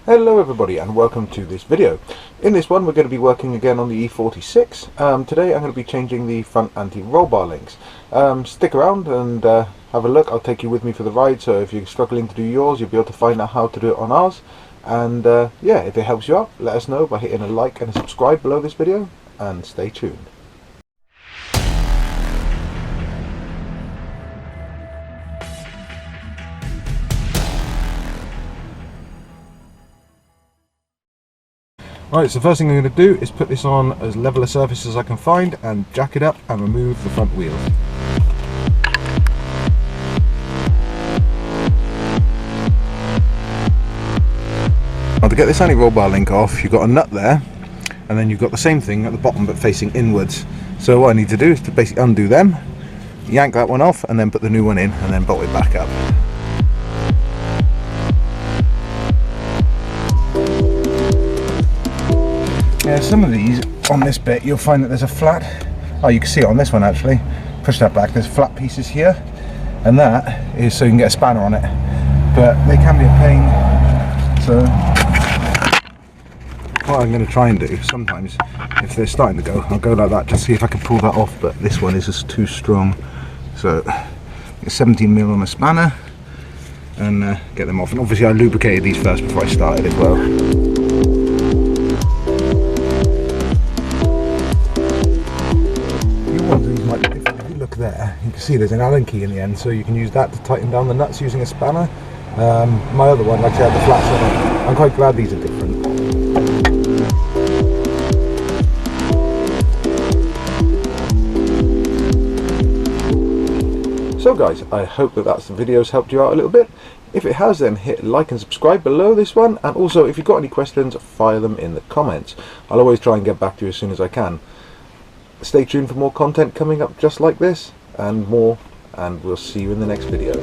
Hello everybody and welcome to this video. In this one we're going to be working again on the E46. Today I'm going to be changing the front anti-roll bar links. Stick around and have a look. I'll take you with me for the ride, so if you're struggling to do yours you'll be able to find out how to do it on ours. And yeah, if it helps you out, let us know by hitting a like and a subscribe below this video, and stay tuned. Right, so the first thing I'm going to do is put this on as level a surface as I can find and jack it up and remove the front wheels. Now to get this anti-roll bar link off, you've got a nut there, and then you've got the same thing at the bottom but facing inwards. So what I need to do is to basically undo them, yank that one off, and then put the new one in and then bolt it back up. Yeah, some of these on this bit you'll find that there's a flat, oh you can see it on this one actually, push that back, there's flat pieces here, and that is so you can get a spanner on it, but they can be a pain. So what I'm going to try and do, sometimes if they're starting to go, I'll go like that just see if I can pull that off, but this one is just too strong, so it's 17mm on a spanner and get them off. And obviously I lubricated these first before I started as well. There you can see there's an Allen key in the end, so you can use that to tighten down the nuts using a spanner. My other one actually had the flats on it. I'm quite glad these are different. So guys, I hope that the video's helped you out a little bit. If it has, then hit like and subscribe below this one, and also if you've got any questions, fire them in the comments. I'll always try and get back to you as soon as I can. Stay tuned for more content coming up just like this and more, and we'll see you in the next video.